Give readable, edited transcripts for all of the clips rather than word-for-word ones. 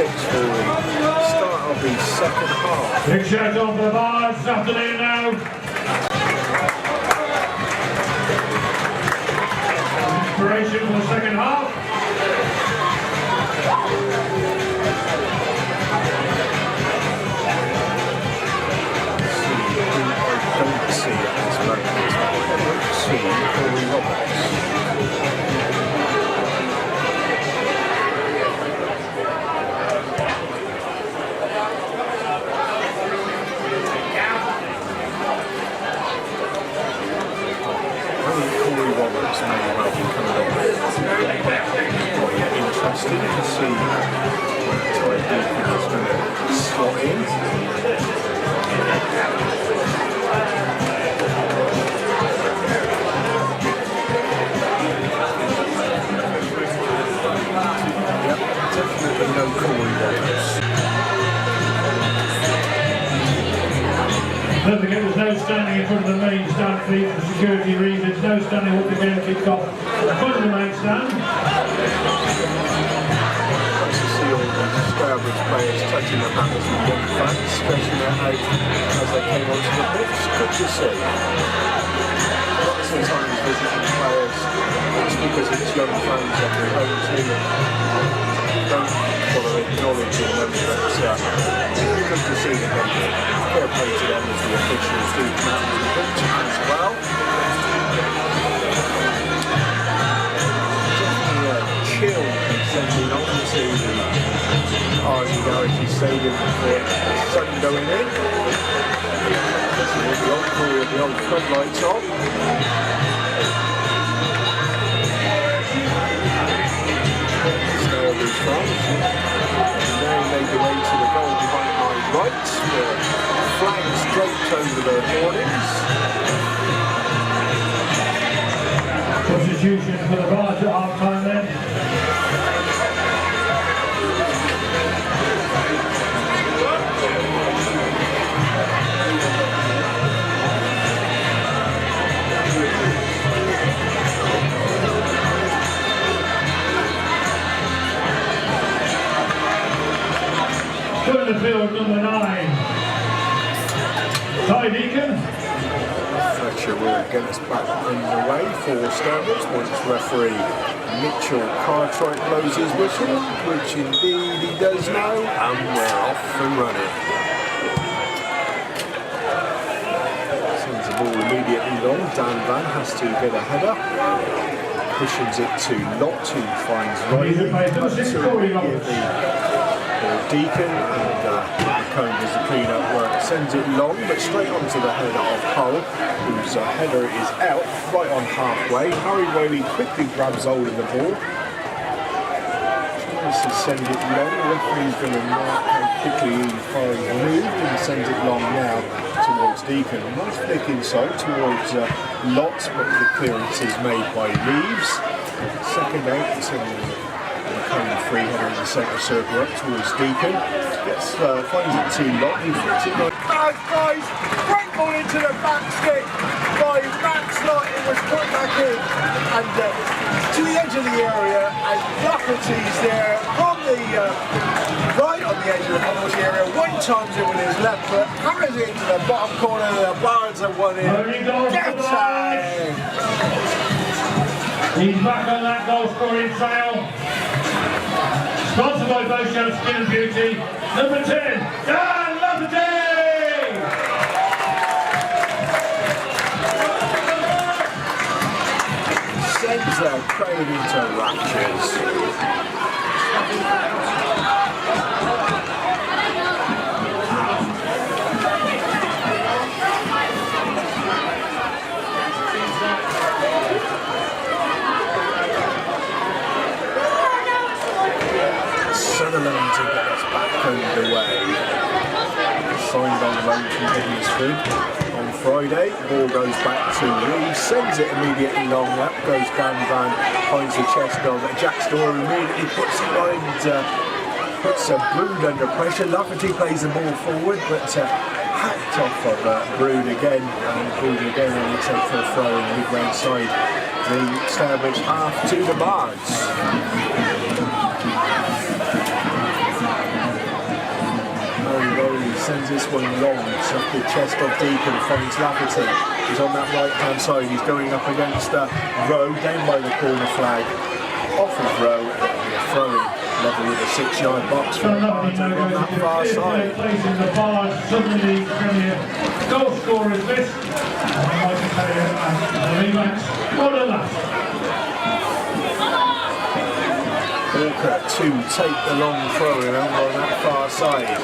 pitch for the start of the second half. Big shout out for the Bards this afternoon now. Inspiration for the second half. I don't see at this moment in time. I don't see Corey Roberts. May well be coming on. Quite interesting to see what Ty Deacon is going to slot in. Yep, definitely no Corey Roberts. Don't forget there's no standing in front of the main stand feet for security reasons, no standing up again kickoff in front of the main stand. Nice to see all the Stourbridge players touching their hands with young fans, stretching their out as they came onto the pitch. Good to see. Lots of times visiting players, it's because it's young fans on their home team and don't want to acknowledge them, but it's good to see them. Fair play to them as the officials do come out to the pitch as well. Definitely a chill sending on to the Argy Stadium before the sun going in. With the encore with the old floodlights on. Stourbridge fans. Now make their way to the goal behind my right. Flags draped over their awnings. Substitution for the Bards at half time then. Put in the field, number 9. Ty Deacon. Fletcher will get us back underway for Stourbridge once referee Mitchell Cartwright blows his whistle, which indeed he does now, and we're off and running. Sends the ball immediately long. Dan Van has to get a header. Pushes it to Lott, who finds Riley. Deacon and McComb does the clean up work, sends it long but straight onto the header of Hull, whose header is out right on halfway. Harry Whaley quickly grabs hold of the ball, tries to send it long. The referee's going to mark how quickly Harry's moved and sends it long now towards Deacon. Nice flick inside towards Lott, but the clearance is made by Reeves. Second out. McComb free header in the centre circle up towards Deacon. Finds it too long. He flicks it like guys, great ball into the back stick by Max Lott. It was put back in and to the edge of the area, and Lafferty's there on the right on the edge of the penalty area. One times it with his left foot, hammers it into the bottom corner. The Bards have won it. Get time! He's back on that goal scoring trail. Sponsored by both shows Skin and Beauty. Number 10, Dan Lafferty! Sends their crowd into raptures. Sutherland to get us back underway. Signed on loan from Huddersfield on Friday. Ball goes back to Reeves, sends it immediately long. Up goes Dan Van, finds the chest of Jack Story, immediately puts Brood under pressure. Lafferty plays the ball forward, but hacked off of Brood again, and Brood again on the take for a throw in mid-range side. The Stourbridge half to the Bards. sends this one long, so the chest of Deacon finds Lafferty. He's on that right hand side, he's going up against Rowe, down by the corner flag, off of Rowe, throwing level with a 6-yard box from Bards on that far side. Placing the Bards suddenly Premier goal scorers list. I'd like to tell you, Levax, well done that. Walker to take the long throw around on that far side.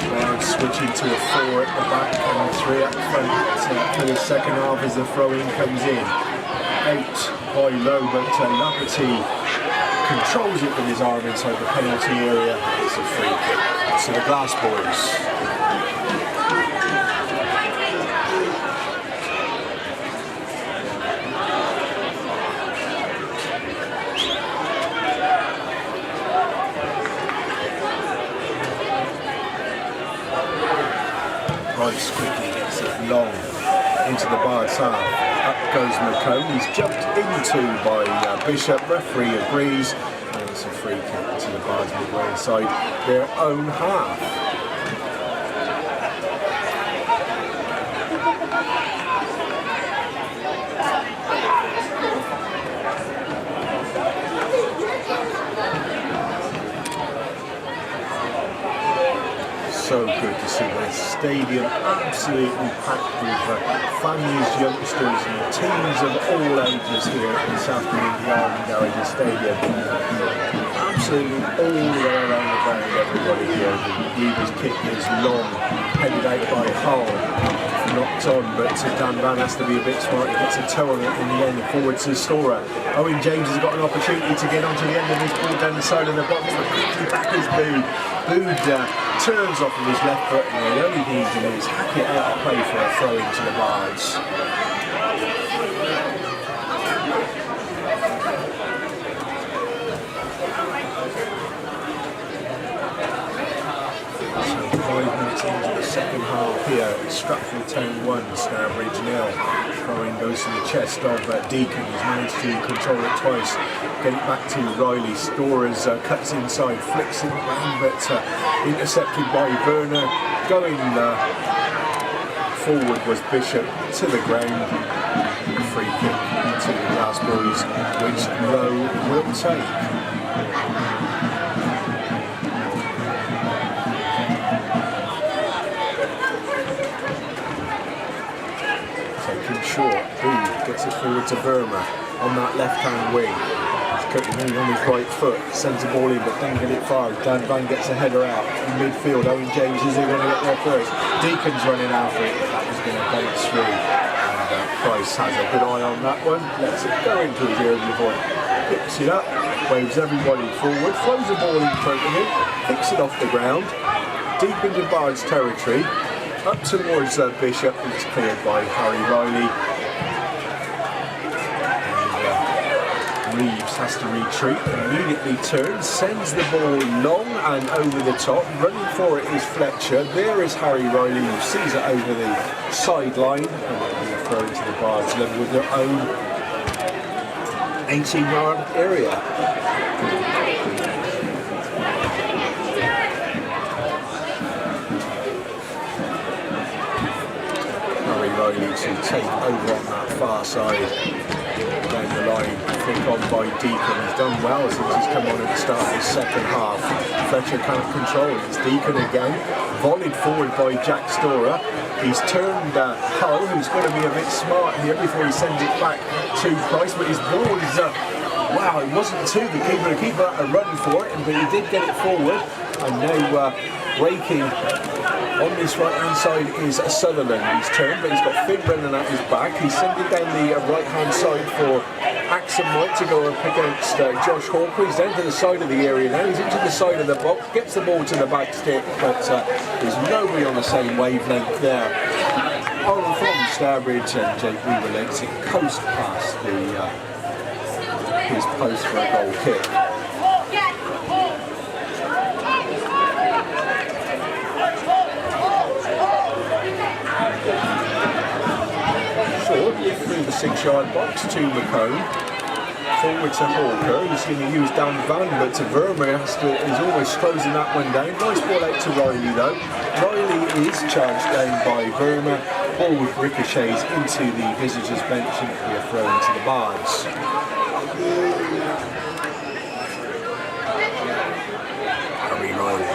Bards switching to a 4 at the back and 3 up front for the second half as the throw-in comes in. 8 by Lowe, but Lafferty controls it with his arm inside the penalty area. It's a free kick to the Glass Boys. Rice quickly gets it long into the Bards half. Up goes McComb, he's jumped into by Bishop, referee agrees, and it's a free kick to the Bards midway inside their own half. So good to see the stadium absolutely packed with families, youngsters and teams of all ages here in South Community Army Garage Stadium. Absolutely all the way around the ground, everybody here. The Weaver's kick is long, headed out by Hull, knocked on, but Dan Van has to be a bit smart. He gets a toe on it in the end, forward to Storer. Owen James has got an opportunity to get onto the end of his ball down the side of the box, but quickly back is Bood. Bood turns off of his left foot, and the only thing he can do is hack it out of play for a throw into the Bards. So 5 minutes into the second half here, Stratford Town 1, Stourbridge 0. Throw-in goes to the chest of Deacon, who's managed to control it twice. Get it back to Riley. Storers cuts inside, flicks it around, but intercepted by Werner. Going forward was Bishop to the ground. Free kick to the Glass Boys, which Rowe will take. Taking short, Booth gets it forward to Verma on that left-hand wing. He's on his right foot, sends the ball in but doesn't get it far. Dan Van gets a header out in midfield. Owen James is going to get there first. Deacon's running after it, but that was going to bounce through. And Price has a good eye on that one, lets it go into his early void, picks it up, waves everybody forward, throws the ball in front of him, picks it off the ground, deep into Bards territory, up towards Bishop, and it's cleared by Harry Riley. Reeves has to retreat, immediately turns, sends the ball long and over the top. Running for it is Fletcher. There is Harry Riley, who sees it over the sideline, and they're thrown to the Bards level with their own 18-yard area. Harry Riley to take over on that far side. Down the line, flick on by Deacon. He's done well since he's come on at the start of the second half. Fletcher can't control it. It's Deacon again. Volleyed forward by Jack Storer. He's turned Hull, who's going to be a bit smart here before he sends it back to Price, but his ball is wow, it wasn't to the keeper. The keeper had a run for it, but he did get it forward. And now breaking on this right-hand side is Sutherland. He's turned, but he's got Finn Brennan at his back. He's sent it down the right-hand side for Axon White to go up against Josh Hawker. He's down to the side of the area now. He's into the side of the box, gets the ball to the back stick, but there's nobody on the same wavelength there. On from Stourbridge, and Jake Weaver lets it coast past his post for a goal kick. Through the 6-yard box to McComb. forward to Hawker. He's going to use Dan Van, but to Vermeer is almost closing that one down. Nice ball out to Riley though. Riley is charged down by Vermeer. Ball ricochets into the visitors' bench and it'll be a throw into the Bards. Harry Riley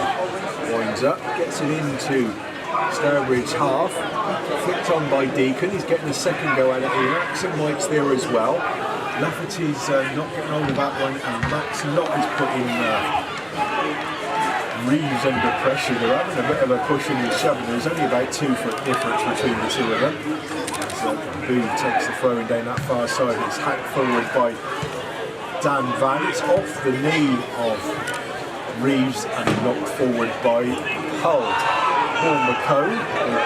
winds up, gets it into Stourbridge half, flicked on by Deacon. He's getting a second go at it here. Max and Mike's there as well. Lafferty's not getting hold of that one, and Max Lott is putting Reeves under pressure. They're having a bit of a push and shoving. There's only about 2 foot difference between the two of them. So Boone takes the throwing down that far side. It's hacked forward by Dan Van. It's off the knee of Reeves and knocked forward by Hull. Paul McCone,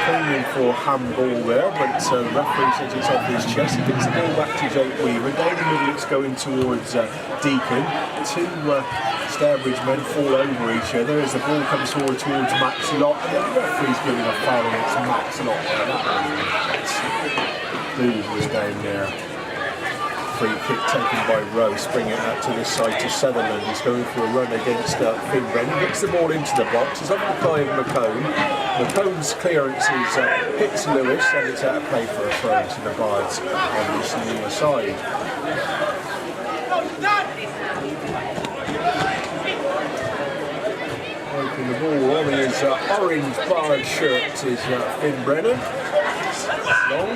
claiming for handball there, but referee says it's off his chest. He gets the ball back to Jake Weaver. Down the middle it's going towards Deacon. 2 Stourbridge men fall over each other as the ball comes forward towards Max Lott, and the referee's giving a foul against Max Lott. Boone was down there. Free kick taken by Rose, bringing it out to this side to Sutherland. He's going for a run against Finn Brennan. Gets the ball into the box. He's up the thigh of McCone. McCone's clearance hits Lewis, and it's out of play for a throw into the Bards on this near side. Open the ball on his orange Bard shirt is Finn Brennan. Long,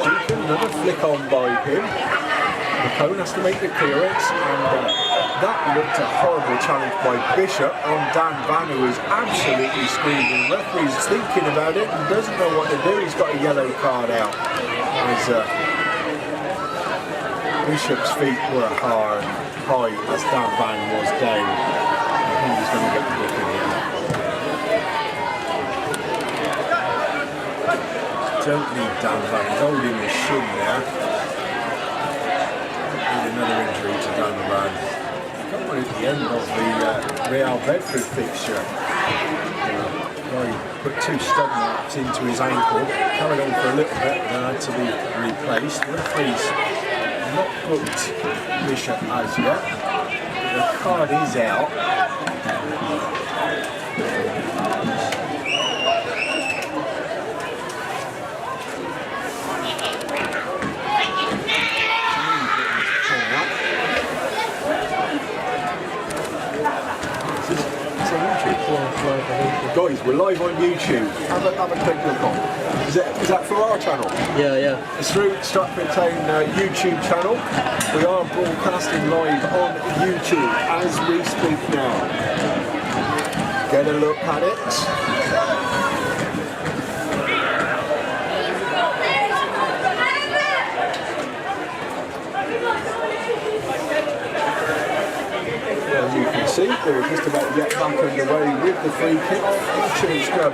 Deacon, another flick on by him. McCone has to make the clearance, and that looked a horrible challenge by Bishop on Dan Van, who is absolutely screaming. The referee's thinking about it and doesn't know what to do. He's got a yellow card out. As Bishop's feet were high as Dan Van was down. I think he's going to get the book in here. Don't need Dan Van, he's holding his shin there. Need another injury to Dan Van. Come on at the end of the Real Bedford fixture. Guy put 2 stud marks into his ankle, carried on for a little bit and then had to be replaced. The referee's not booked Bishop as yet. The card is out. Guys, we're live on YouTube. Have a quick look on. Is that for our channel? Yeah. It's through Stratford Town YouTube channel. We are broadcasting live on YouTube as we speak now. Get a look at it. As you can see, they're just about to get back underway with the free kick.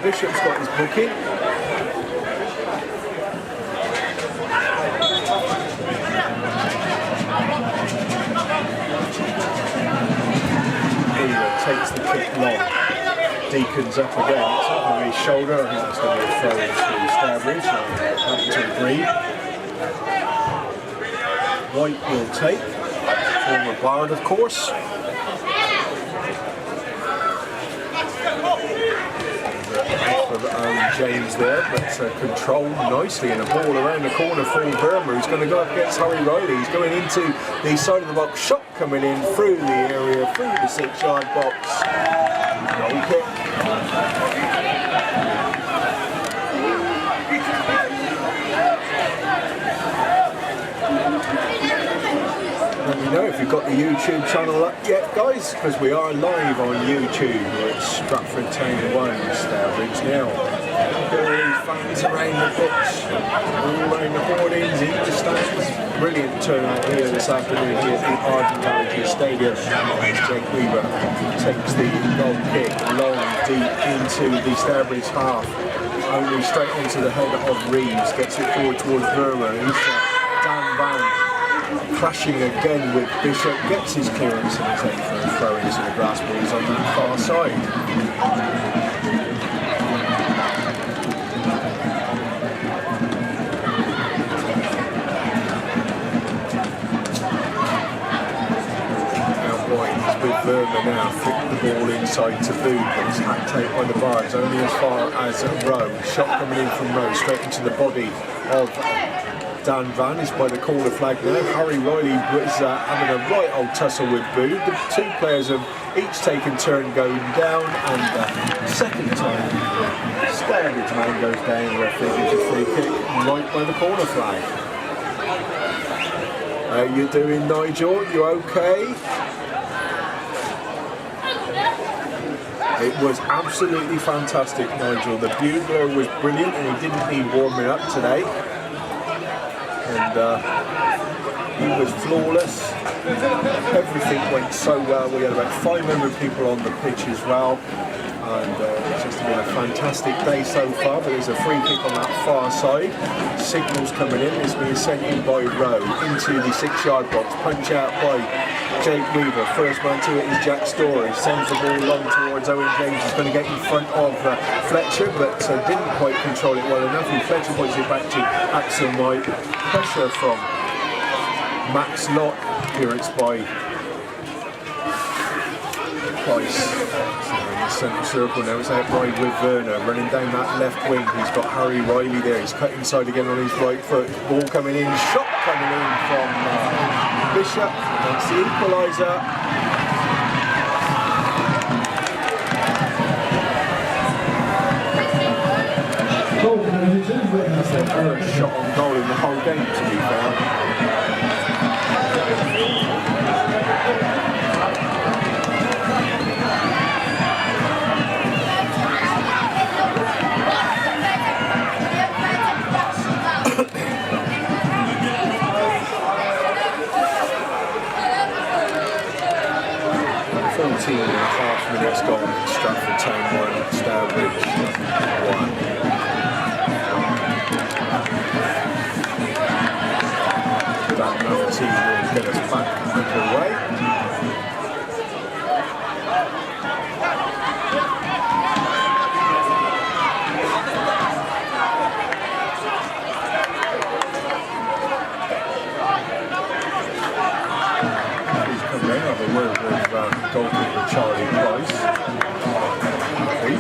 Bishop's got his booking. Takes the kick long. Deacon's up again. It's over his shoulder. I think that's going to be a throw into Stourbridge. Happy to agree. White will take. Former Bard, of course. James there, but controlled nicely, and a ball around the corner for Burma, who's going to go up against Harry Riley. He's going into the side of the box, shot coming in through the area, through the 6-yard box. Goal kick. Let me know if you've got the YouTube channel up yet, guys, because we are live on YouTube. We're at Stratford Town 1, Stourbridge now. All these fans around the pitch, all around the hoardings, in the stands. Brilliant turnout here this afternoon here at the Arden Stadium. Jake Weaver takes the goal kick long, deep into the Stourbridge half. Only straight onto the head of Reeves, gets it forward towards Verma. Dan Van clashing again with Bishop, gets his clearance and is in for a throw into the grass balls on the far side. Verma now flicked the ball inside to Boone, but it's hacked out by the Bards, only as far as Rowe. Shot coming in from Rowe, straight into the body of Dan Van is by the corner flag now. Harry Riley was having a right old tussle with Boone. The two players have each taken turn going down, and second time, Stourbridge man goes down, referee gives a free kick right by the corner flag. How you doing, Nigel? You okay? It was absolutely fantastic, Nigel. The bugler was brilliant, and he didn't need warming up today. And he was flawless. Everything went so well. We had about 500 people on the pitch as well, and it's just been a fantastic day so far. But there's a free kick on that far side. Signals coming in. It's being sent in by Rowe into the 6-yard box. Punch out by Jake Weaver. First man to it is Jack Story. Sends the ball long towards Owen James. He's going to get in front of Fletcher, but didn't quite control it well enough. And Fletcher points it back to Axel White. Pressure from Max Lott. Appearance by Price. So in the centre circle now, it's out wide with Werner. Running down that left wing, he's got Harry Riley there. He's cut inside again on his right foot. Ball coming in, shot coming in from Bishop. That's the equaliser. That's their first shot on goal in the whole game, to be fair. 14.5 minutes gone. Stratford Town 1, Stourbridge 1. That another team will get us back underway. Goalkeeper Charlie Price. He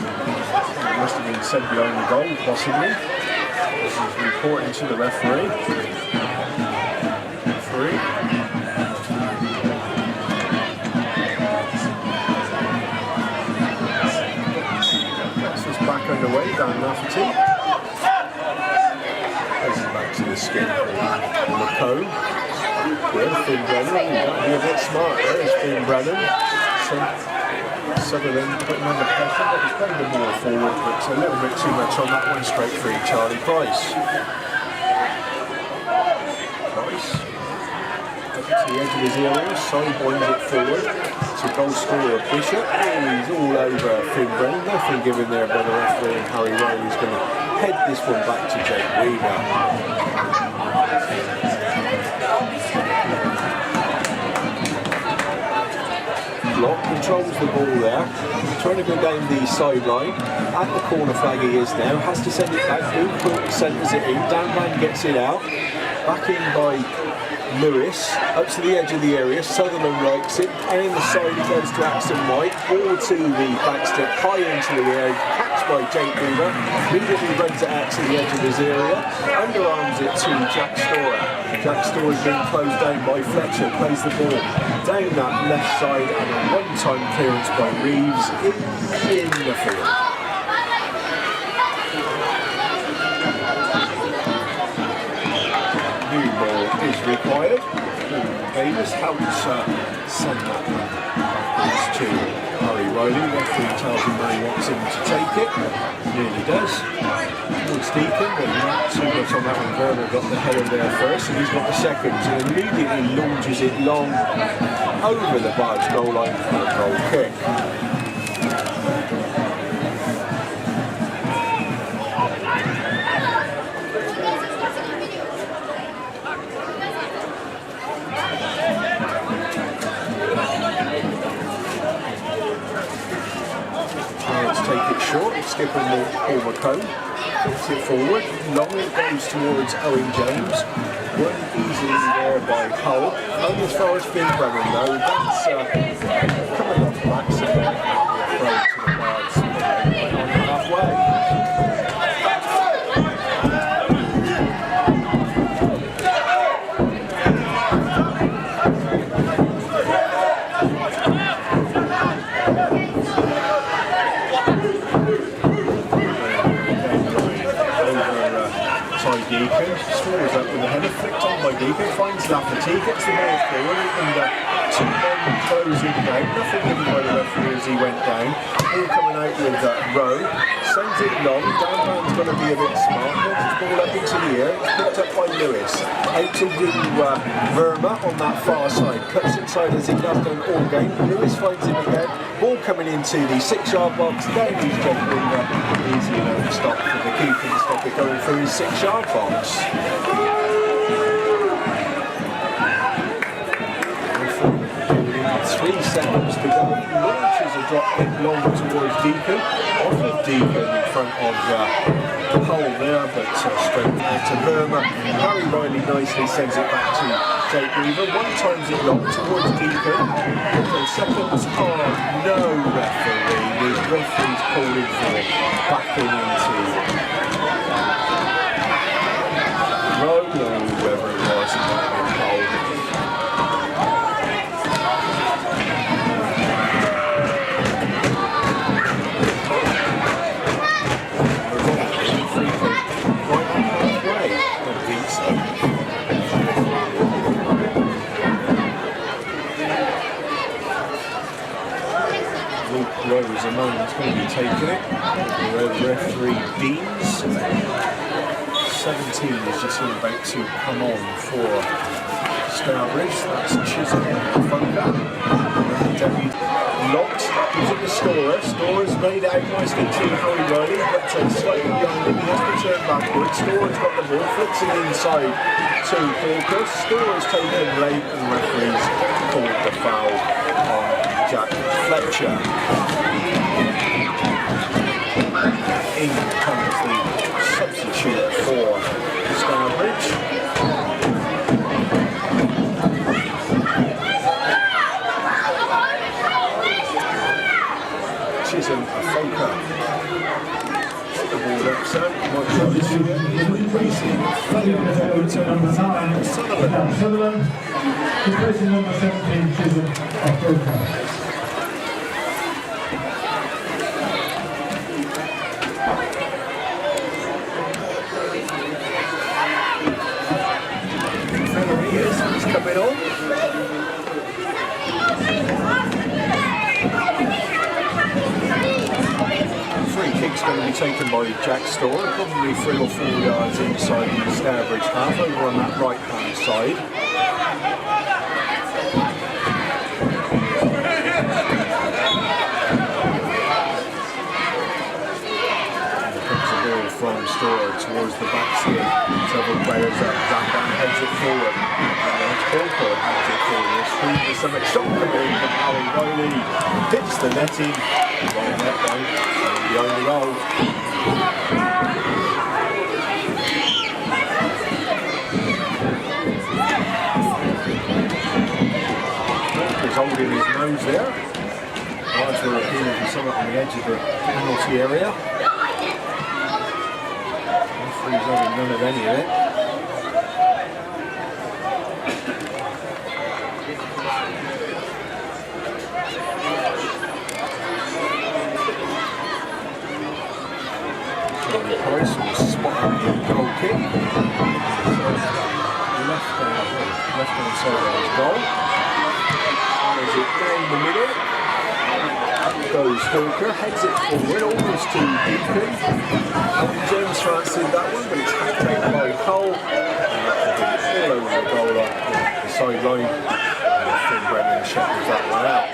must have been sent behind the goal, possibly. This is reporting to the referee. This is back underway, Dan Lafferty. This is back to the skin. McComb. Yeah, Finn Brennan, that'd be a bit smart there, it's Finn Brennan. Sutherland putting under pressure, but he's playing the ball forward, but it's a little bit too much on that one, straight free, Charlie Price. Price, up to the edge of his area, sidewinds it forward to goal scorer Bishop. Oh, he's all over Finn Brennan, nothing given there by the referee, and Harry Riley's going to head this one back to Jake Weaver. Lock controls the ball there, trying to go down the sideline. At the corner flag he is now, has to send it back, Boone centres it in, Dan Van gets it out, back in by Lewis, up to the edge of the area, Sutherland likes it, and in the side it goes to Axton White, ball to the back step, high into the air, catched by Jake Weaver, immediately runs it out to the edge of his area, underarms it to Jack Storer. Jack Storer's been closed down by Fletcher, plays the ball down that left side, and a one-time clearance by Reeves in the field. New ball is required. Davis helps send that one backwards to Harry Riley. Referee tells him where he wants him to take it. Nearly does. Towards Deacon, but not too much on that one. Werner got the header there first, and he's got the second. And immediately launches it long over the Bards goal line for a goal kick. Take it short, skipper Paul McComb puts it forward, long it goes towards Owen James, one easily there by Hull, only as far as Finn Brennan though, that's coming Deacon, scores up with a header, flicked on by Deacon, finds Lafferty, gets the ball forward, and two men closing down, nothing given by the referee as he went down. Ball coming out with Rowe, sends it long, Danban's going to be a bit smart, launches ball up into the air, it's picked up by Lewis, out to Verma on that far side, cuts inside as he does done all game, Lewis finds him again, ball coming into the 6-yard box, down he's jumping, easy enough to stop for the keeper to stop it going through his 6-yard box. 3 seconds to go, launches a drop kick long towards Deacon, off of Deacon in front of Hull there, but straight out to Verma. Harry Riley nicely sends it back to Jake Weaver, one times it long towards Deacon, and seconds are no referee, with referees calling for backing into Rowe or whoever it was, Hull. Rose among is going to be taking it. The referee Deans. 17 is just about to come on for Stourbridge. That's Chisholm, Funker. Locked, he's at the scorer. Scorer's made it out nicely to Harry Riley, but slightly behind him. He has to turn backwards. Scorer's got the ball, flicks it inside to Hawker. Scorer's taken late, and referees called the foul on Jack Fletcher. In comes the substitute for Stourbridge. Chisholm, a Funker. Put the ball up, so might be able to replacing Sutherland, replacing number 17, Chisholm, of Funker. He's coming on. Free kick's going to be taken by Jack Storr, probably 3 or 4 yards inside the Stourbridge half, over on that right hand side. From Storr towards the back skin, several players up, Danban heads it forward, and Hawker heads it forward, Street with some shot coming in from Harry Riley, hits the netting, right net though, and behind the goal. Hawker's holding his nose there, Bards were appealing for somewhat on the edge of the penalty area. He's having none of any of it. Charlie Price will spot on the goal kick. Left hand side of his goal. Fires it down the middle. Goes Hawker, heads it forward, almost to Deacon. James fancied that one, but it's hacked out by Hull. And all over the goal up the sideline. And Finn Brennan shuttles that one out.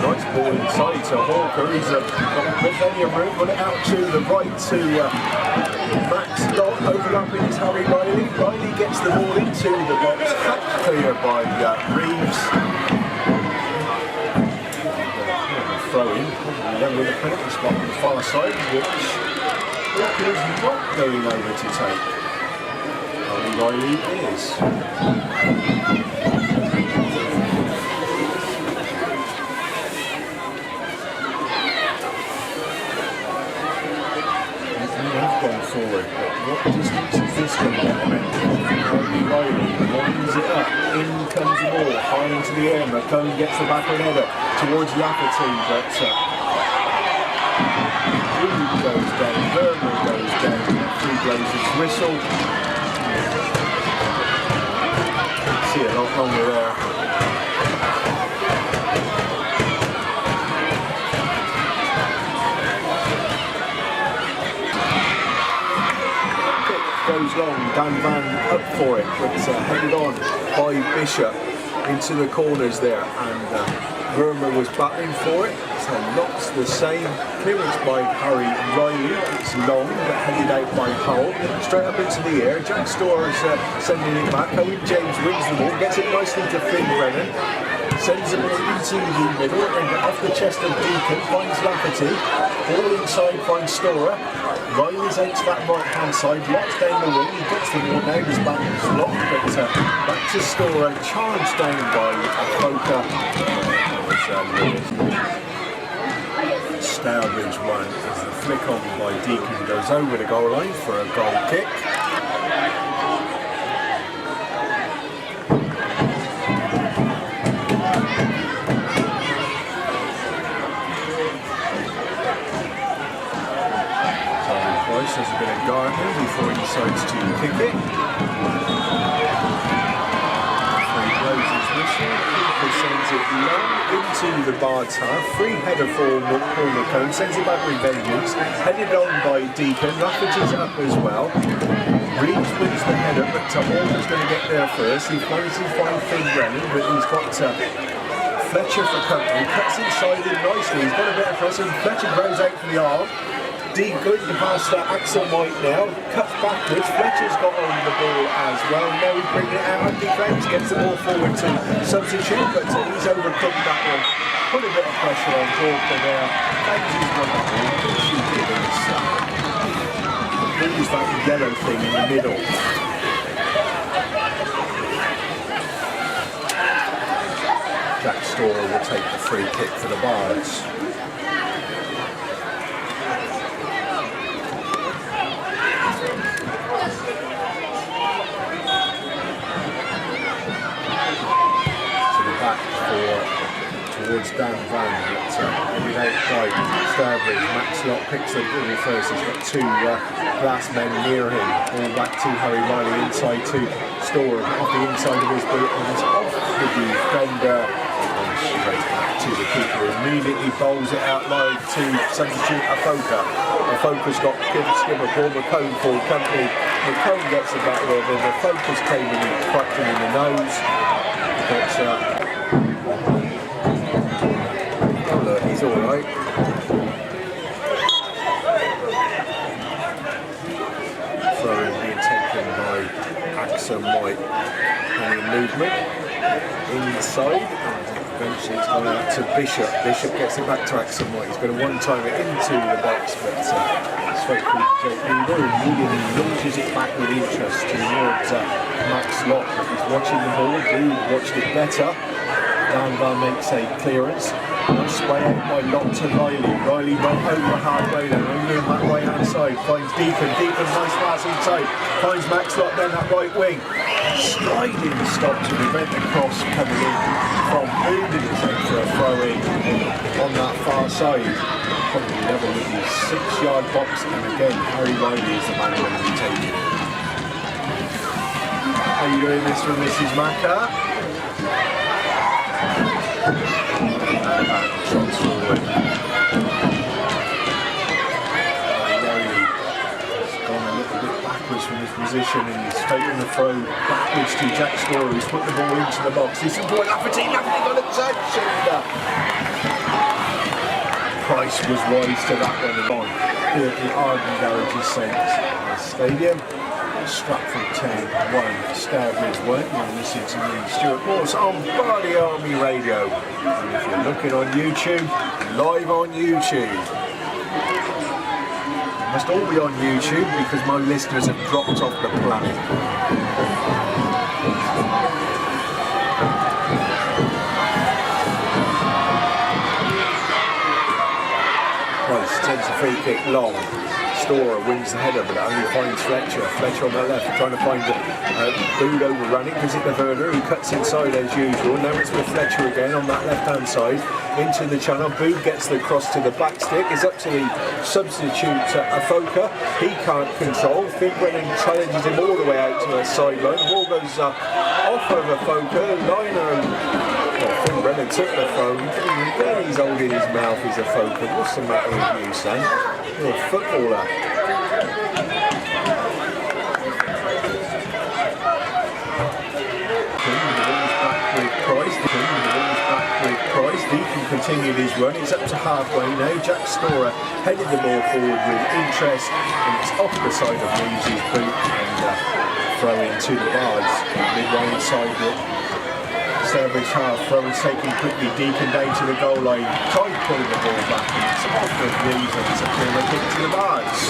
Nice ball inside to Hawker. He's got plenty of room, put it out to the right to Max Dodd, overlapping is Harry Riley. Riley gets the ball into the box, hacked clear by Reeves. Throw-in, probably then with a penalty spot on the far side, which Hawker's not going over to take. Harry Riley is. Gone forward, but what distance is this going to get them in? Harry Riley winds it up, in comes the ball, high into the air, McCone gets the back of the header towards Lafferty, but Reed goes down, Verma goes down, referee blows his whistle. See a lot longer there. Kick goes long, Dan Van up for it, but headed on by Bishop into the corners there, and Verma was battling for it. So lots the same. Clearance by Harry Riley. It's long, but headed out by Hull. Straight up into the air. Jack Storrs sending it back. Owen James wins the ball, gets it nicely to Finn Brennan. Sends the ball into the middle, and off the chest of Deacon, finds Lafferty. Ball inside, finds Storer. Riley's out to that right-hand side, locks down the wing. He gets the ball now, his back is locked, but back to Storer, charged down by Foka. Stourbridge one as the flick on by Deacon goes over the goal line for a goal kick. Tommy Price has a bit of gardening before he decides to kick it. He blows his whistle, he sends it long into the Bards half. Free header for Paul McCone, sends it back with vengeance. Headed on by Deacon, Lafferty's up as well. Reeves wins the header, but Walker's going to get there first. He manages to find Finn Brennan, but he's got Fletcher for company. Cuts inside him nicely. He's got a bit of pressure. Fletcher grows out for the arm. Good past Axel White now, cuts backwards. Fletcher's got on the ball as well. Now he's bringing it out of defence, gets the ball forward to substitute, but he's overcooked that one. Put a bit of pressure on Walker there. Ramsey's won the ball. Use that yellow thing in the middle. Jack Storer will take the free kick for the Bards. Towards Dan Van, but headed out by Stourbridge. Max Lott picks the ball first. He's got two glass men near him. Ball back to Harry Riley, inside to Storer, off the inside of his boot, and it's off the defender. And straight back to the keeper. Immediately bowls it out live to substitute Afoka. Afoka's got skipper Paul McCone for company. McCone gets the back there, then Afoka's came in and cracked him in the nose. But he's alright. Throwing being taken by Axel White. And movement inside. And eventually it's gone out to Bishop. Bishop gets it back to Axel White. He's going to one-time it into the box, but straight through Jake Weaver immediately launches it back with interest towards Max Lott. He's watching the ball. Blue watched it better. Dan Van makes a clearance. Nice way out by Lott to Riley. Riley went over halfway then, over on that right hand side. Finds Deacon. Deacon, nice pass inside. Finds Max Lott down that right wing. Sliding stop to prevent the cross coming in from Boone. Did it take for a throw in on that far side. Probably level with the 6-yard box, and again Harry Riley is the man going to be taken. How are you doing, Mr. and Mrs. Macker? Shots forward. Riley has gone a little bit backwards from his position, and he's taken the throw backwards to Jack Storer, who's put the ball into the box. This is for Lafferty. Lafferty got a touch, and Price was wise to that one. Here at the Arden Garages Saints Stadium. Stratford Town 1, Stourbridge 1. You're listening to me, Stuart Morse, on Barley Army Radio. And if you're looking on YouTube, live on YouTube. You must all be on YouTube because my listeners have dropped off the planet. Price takes a free kick long. Storer wins the header, but only finds Fletcher. Fletcher on the left, trying to find Bood overrunning, gives it to Werner, who cuts inside as usual. Now it's with Fletcher again on that left-hand side, into the channel. Bood gets the cross to the back stick. It's up to the substitute, Afoka. He can't control. Finn Brennan challenges him all the way out to the sideline. The ball goes off of Afoka. Finn Brennan took the phone. There he's holding his mouth as Afoka. What's the matter with you, son? You're a footballer. Deacon continued his run. He's up to halfway now. Jack Storer headed the ball forward with interest, and it's off the side of Reeves' boot and throw into the Bards midway inside the Stourbridge half. Throw is taken quickly. Deacon down to the goal line. Tried pulling the ball back, and it's off of Reeves, and it's a clear kick to the Bards.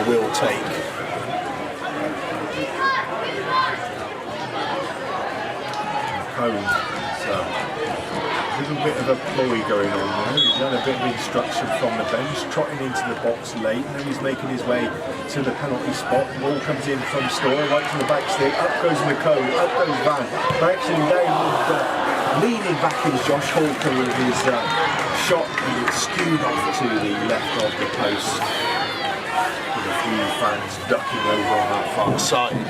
Will take. Combs. So, a little bit of a ploy going on there. He's done a bit of instruction from the bench, trotting into the box late, and then he's making his way to the penalty spot. The ball comes in from Storer, right to the back stick. Up goes McComb, up goes Van. They're actually down, leaning back is Josh Hawker with his shot, and it's skewed off to the left of the post. A few fans ducking over on that far side.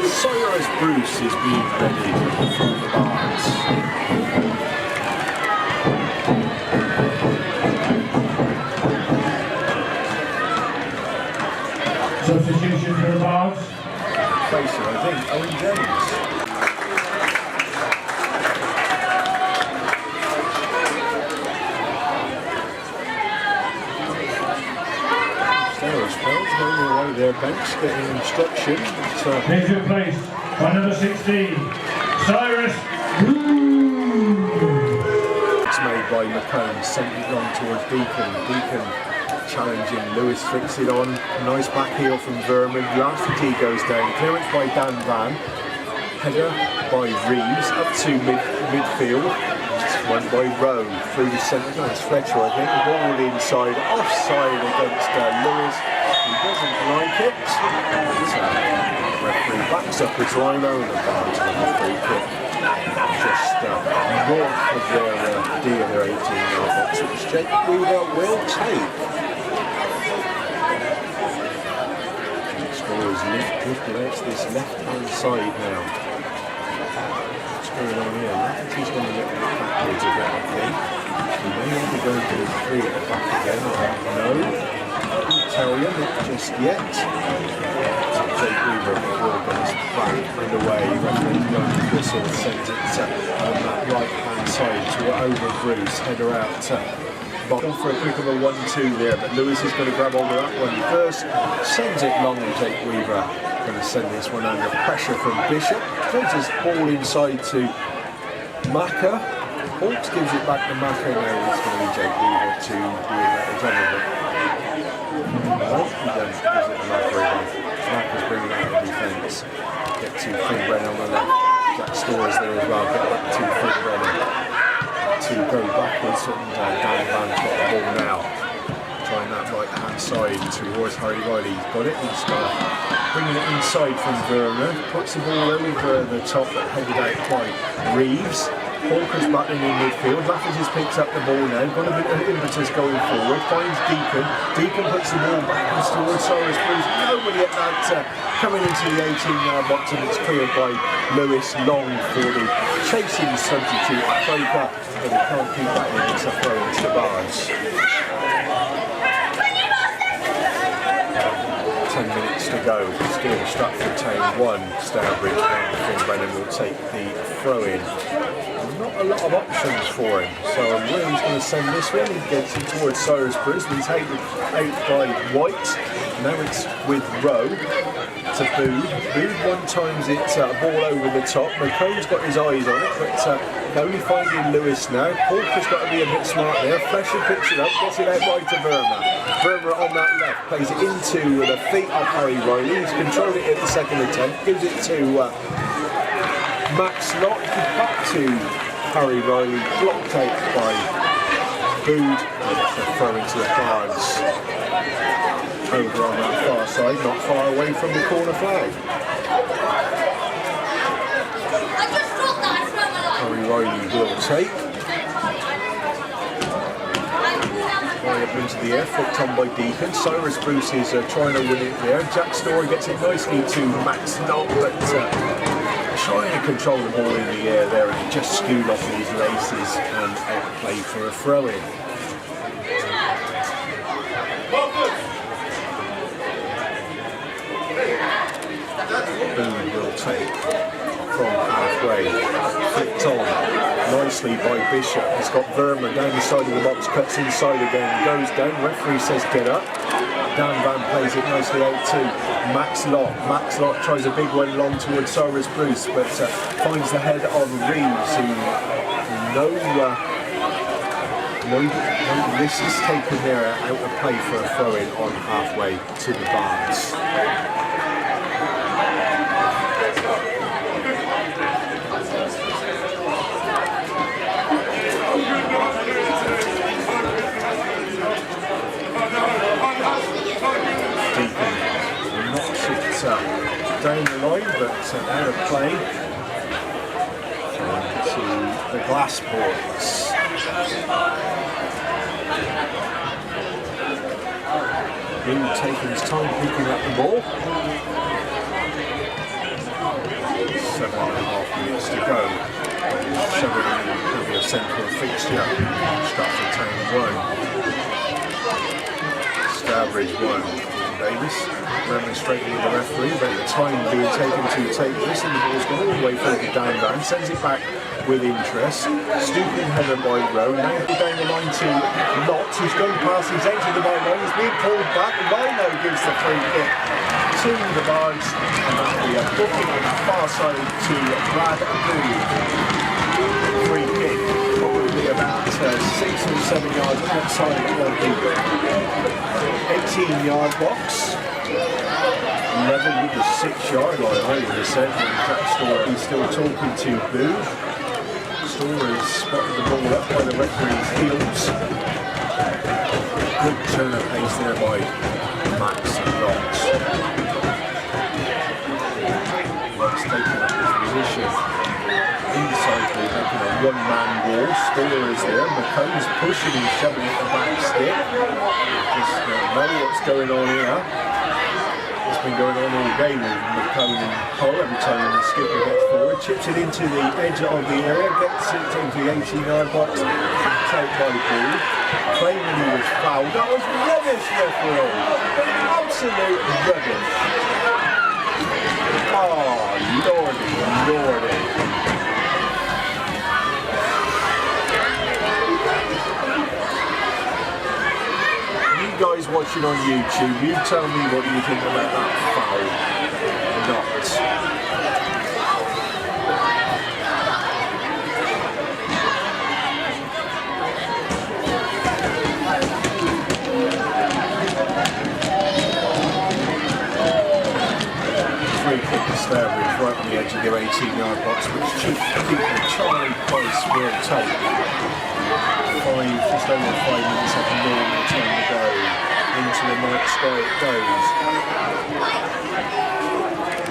Cyrus Bruce is being ready from the Bards. Substitution for the Bards. Facer, I think, Owen James. Their bench getting instruction. He's replaced by number 16, Cyrus. It's made by McComb, sent it long towards Deacon. Deacon challenging, Lewis flicks it on. Nice back heel from Verman. Rafferty goes down. Clearance by Dan Van. Header by Reeves up to midfield. Went by Rowe through the centre. That's Fletcher, I think. The ball inside, offside against Lewis. He doesn't like it. So, referee backs up his lino and the Bards on the free kick. Just north of their D of their 18-yard box, which Jake Weaver will take. Scorers lift this left-hand side now. What's going on here? He's going to look backwards a bit, I think. He may want to go into the 3 at the back again. I don't know. Tell you, not just yet. So Jake Weaver will get his back underway. Referee going whistle sends it on that right hand side to over Bruce. Header out. Gone for a quick of a 1-2 there, but Lewis is going to grab on with that one first. Sends it long, and Jake Weaver going to send this one under pressure from Bishop. Throws his ball inside to Macca. Hawks gives it back to Macca. Now it's going to be Jake Weaver to do that again. No, he then gives it to Macca again. Macca's bringing out the defence. Get to Finn Brennan on the left. Jack Storer's there as well. Get back to Finn Brennan. To go backwards, and Dan Van's got the ball now. Trying that right hand side towards Harry Riley. He's got it. He's bringing it inside from Werner. Puts the ball over the top, but headed out by Reeves. Hawker's battling in midfield. Lafferty's picked up the ball now. Got a bit of impetus going forward. Finds Deacon. Deacon puts the ball backwards towards Cyrus Bruce. Nobody at that coming into the 18-yard box, and it's cleared by Lewis Long for the chasing substitute. Baker, but he can't keep that in. It's a throw into the Bards. 10 minutes to go. Still Stratford Town 1, Stourbridge, and Finn Brennan will take the throw in. Not a lot of options for him, so where he's going to send this one, he gets it towards Cyrus Bruce, but he's taken out by White. Now it's with Rowe to Bood. Bood one times it's a ball over the top. McCone's got his eyes on it, but only finding Lewis now. Porter's got to be a bit smart there. Fletcher picks it up, gets it out wide to Verma. Verma on that left, plays it into the feet of Harry Riley. He's controlled it at the second attempt, gives it to Max Lott. Back to Harry Riley, blocked out by Bood. Throw into the Bards. Over on that far side, not far away from the corner flag. Harry Riley will take. Right up into the air, flicked on by Deacon. Cyrus Bruce is trying to win it there. Jack Story gets it nicely to Max Knott, but trying to control the ball in the air there, and he just skewed off his laces and outplayed for a throw-in. Boone will take from halfway, flicked on nicely by Bishop. He's got Verma down the side of the box, cuts inside again, goes down, referee says get up. Dan Van plays it nicely out to Max Lott. Max Lott tries a big one long towards Cyrus Bruce, but finds the head of Reeves, who no risk is taken there, out of play for a throw-in on halfway to the Bards. Down the line, but out of play to the glass boards. Boone taking his time picking up the ball. 7.5 minutes to go. Showing will be a central fixture. Stratford Town 1. Stourbridge 1. Davis remonstrating with the referee about the time being taken to take this, and the ball's gone all the way through the down line, sends it back with interest. Stooping header by Rowe, now down the line to Lott, who's going past his edge of the byline, he's being pulled back, and Rhino gives the free kick to the Bards, and that'll be a booking on the far side to Brad Boone. Free kick, probably about 6 or 7 yards outside of the 18-yard box. Level with the 6-yard line, I would have said. Jack Story still talking to Boone. Story spotted the ball up by the referee's heels. Good turn of pace there by Max Lott. Lott's taking up his position inside the making a one-man wall. Story is there. McCone's pushing and shoving at the back stick. Just know what's going on here. It's been going on all game with McCone and Hull. Every time the skipper gets forward, chips it into the edge of the area, gets it into the 18-yard box, kicked out by Ball, claiming he was fouled. That was rubbish, referee. Absolute rubbish. Oh, lordy. Guys watching on YouTube, you tell me what you think about that foul. Not. Free kick to Stourbridge right on the edge of their 18-yard box, which Chief Keeper Charlie Price will take. Just over 5 minutes of normal time to go. Into the night sky it goes.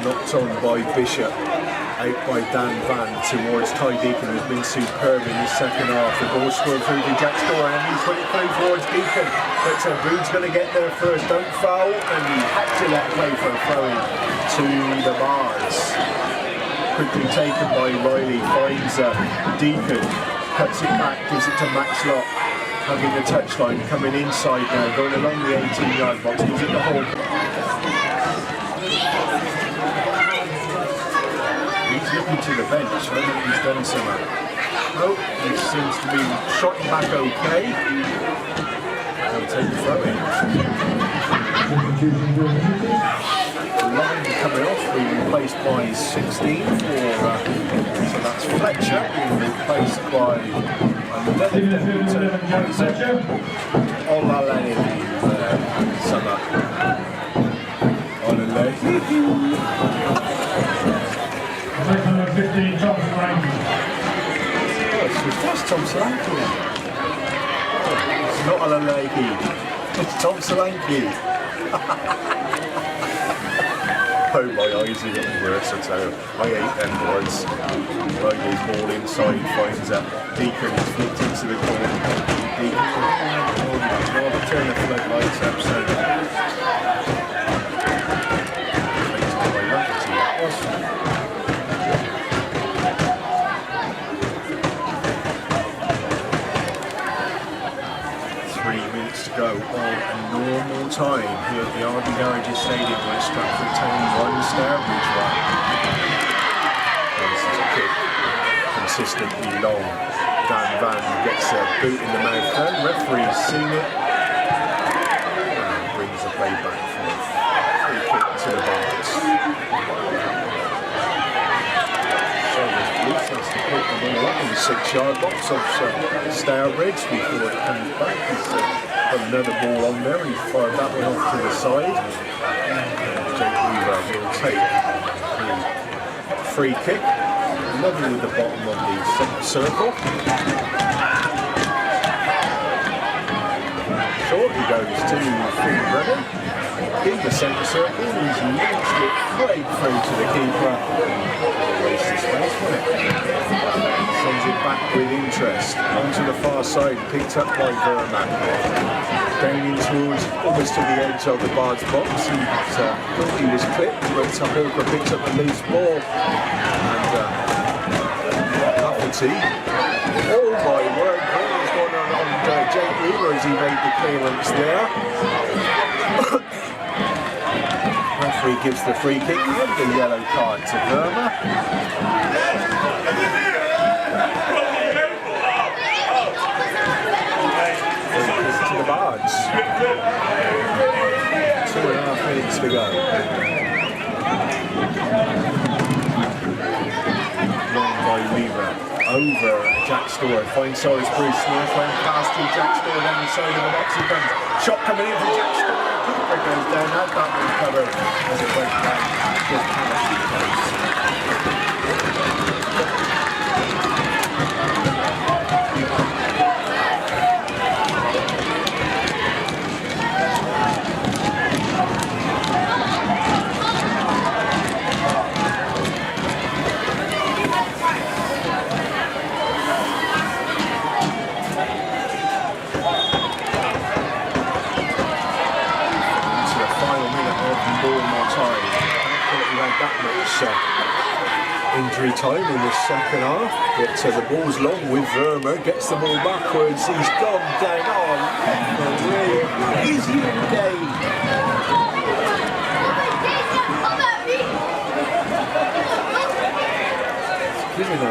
Knocked on by Bishop, out by Dan Van towards Ty Deacon, who's been superb in the second half. The ball squirreled through to Jack Story, and he's put it through towards Deacon. But Boone's going to get there first, don't foul, and he had to let play for a throw-in to the Bards. Quickly taken by Riley, finds Deacon. Cuts it back, gives it to Max Lott, hugging the touchline, coming inside now, going along the 18-yard box, gives it the hole. He's looking to the bench, I think he's done something. Oh, this seems to be shot back okay. He'll take the throw in. Substitutions during the duty. Line coming off, being replaced by 16 for, so that's Fletcher, being replaced by another debutant, Fletcher. Olaleni, Summer. Olaleni. Take number 15, Thompson Rankin. That's Tom Solanke. It's not Olaleni, it's Tom Solanke. Oh, my eyes are getting worse, I tell you. I hate them words. Right, his ball inside, finds Deacon, it's flipped into the corner. Deacon, rather turn the floodlights up, so... Takes all the way back to that was. 3 minutes to go on a normal time here at the Arden Garages Stadium where Stratford Town 1, Stourbridge 1. This is a kick, consistently long. Dan Van gets a boot in the mouth then, referee's seen it and brings the play back for a free kick to the Bards. So there's Bluth has to put the ball up in the 6-yard box of Stourbridge before it comes back. He's got another ball on there, he fired that one off to the side. Jake Weaver will take the free kick, level with the bottom of the centre circle. Short he goes to Finn Brennan in the centre circle, he's launched it straight through to the keeper. Waste of space, won't it? Sends it back with interest onto the far side, picked up by Verman. Down in towards almost to the edge of the Bards box. He thought he was clipped, but Hawker picks up a loose ball and Lafferty. Oh my word, what was going on Jake Weaver as he made the clearance there. Referee gives the free kick and the yellow card to Verma. To the Bards. 2.5 minutes to go. Long by Weaver. Over Jack Store. Finds Cyrus Bruce. Smith went past to Jack Store down the side of the box. He comes. Shot coming in from Jack Store. Keeper goes down. Had that one covered as it went back. Just penalty close. Injury time in the second half, but the ball's long with Verma, gets the ball backwards, he's gone down on. Is he engaged? Giving a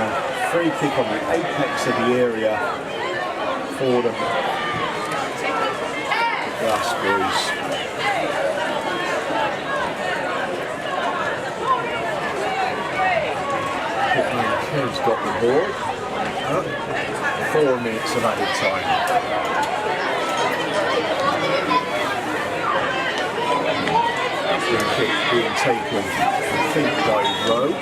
free kick on the apex of the area for the Glass Boys. Kev's got the ball. 4 minutes of added time. Free kick being taken, I think, by Rowe.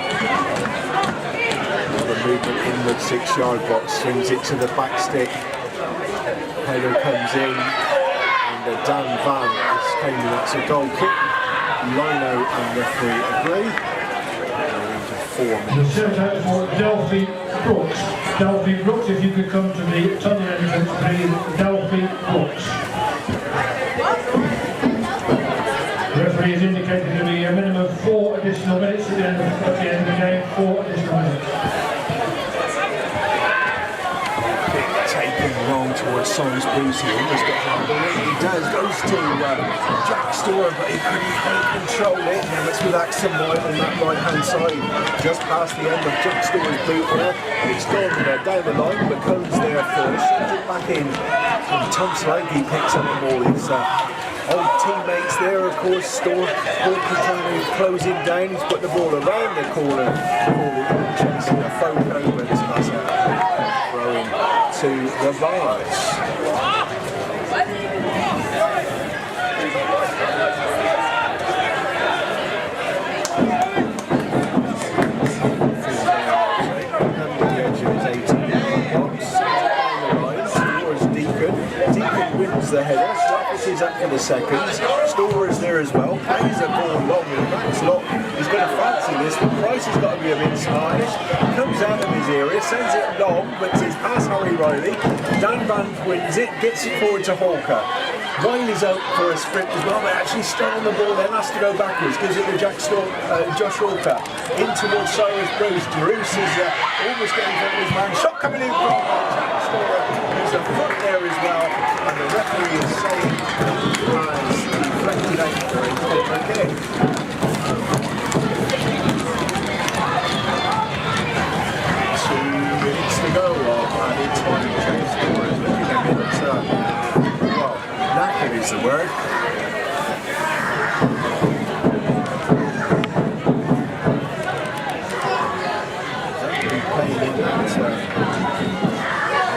Another movement in the 6-yard box, swings it to the back stick. Header comes in, and Dan Van is claiming that's a goal kick. Lino and referee agree. 4 minutes. The set out for Delphi Brooks. Delphi Brooks, if you could come to the tunnel entrance, please. Delphi Brooks. The referee has indicated there will be a minimum of 4 additional minutes at the end of the game. 4 additional minutes. Kick taken long towards Salisbury's here. He's got handle it. He does. Goes to Jack Storr, but he couldn't quite control it. And it's with Axon White on that right-hand side. Just past the end of Jack Storr's boot there. It's gone down the line. McCone's there first. Sends it back in. And Tom Slanky picks up the ball. His old teammates there, of course. Storr closing down. He's put the ball around the corner. Chasing a photo, but that's throwing to the Bards. The header, Stratford is up for the seconds. Storr is there as well. Plays the ball long and Max Lott. He's going to fancy this. The price has got to be a bit smartish. Comes out of his area, sends it long, but it's past Harry Riley. Dan Van wins it, gets it forward to Hawker. Riley's out for a sprint as well, but actually still on the ball then, has to go backwards. Gives it to Josh Hawker. In towards Cyrus Bruce. Bruce is almost getting from his man. Shot coming in from Jack Storr. There's a foot there as well. And the referee is saying has deflected out for a corner kick. 2 minutes to go of added time. Jack Storr is looking a bit, well, knackered is the word. Playing in that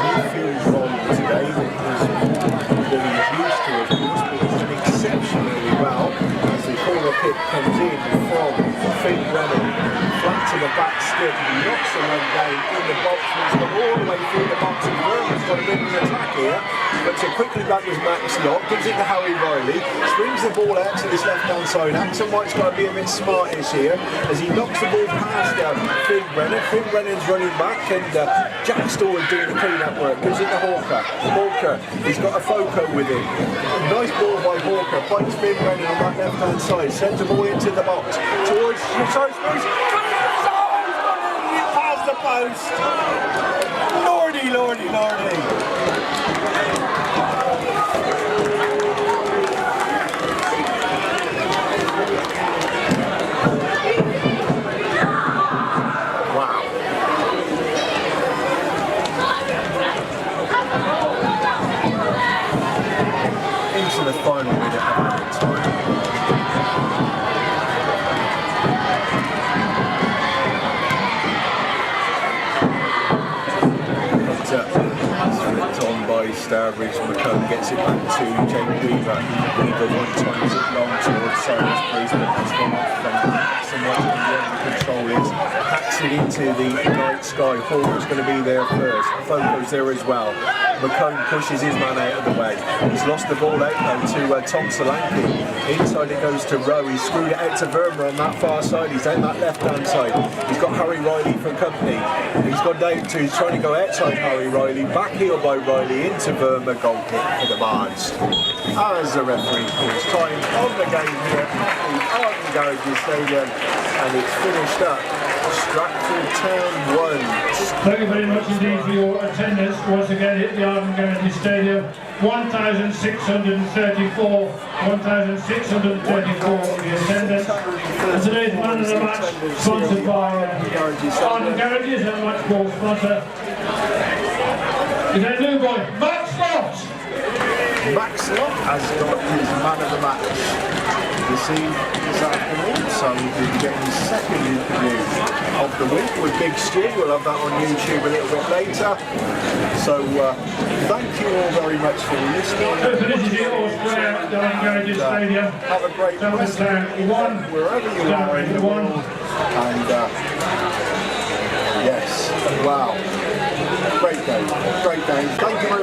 midfield role today that he's used to, of course, but he's done exceptionally well as the corner kick comes in from Finn Brennan, flat to the back stick. He knocks the one down in the box, he's gone all the way through the box, and Verma's got a bit of an attack here, but to quickly back was Max Lott, gives it to Harry Riley, springs the ball out to this left-hand side. Axon White's got to be a bit smartish here as he knocks the ball past Finn Brennan. Finn Brennan's running back, and Jack Storr is doing the clean-up work, gives it to Hawker. Hawker, he's got a Foco with him. Nice ball by Hawker, finds Finn Brennan on that left-hand side, sends the ball into the box towards Salisbury. Past the post. Lordy, lordy, lordy. Into the final minute of added time. Flipped on by Stourbridge. McCone gets it back to James Weaver. Weaver one times it long towards Cyrus Bruce, but has gone off from somewhat the control is. Hacks it into the night sky. Hawker's going to be there first. Foco's there as well. McCone pushes his man out of the way. He's lost the ball out though to Tom Solanke. Inside it goes to Rowe. He's screwed it out to Verma on that far side. He's down that left-hand side. He's got Harry Riley for company. He's got down to, he's trying to go outside Harry Riley. Back heel by Riley into Verma. Goal kick for the Bards. As the referee calls time on the game here at the Arden Garages Stadium, and it's finished up. Stratford Town 1. Thank you very much indeed for your attendance once again at the Arden Garages Stadium. 1,634 the attendance. And today's man of the match sponsored by Arden Garages, and a much more sponsor is a new boy, Max Lott. Max Lott has got his man of the match this afternoon, so he'll be getting his second interview of the week with Big Stu. We'll have that on YouTube a little bit later. So thank you all very much for listening. This is yours, at the Arden Garages Stadium. Have a great rest wherever you are in the world. And yes, wow, great game, great game. Thank you very much.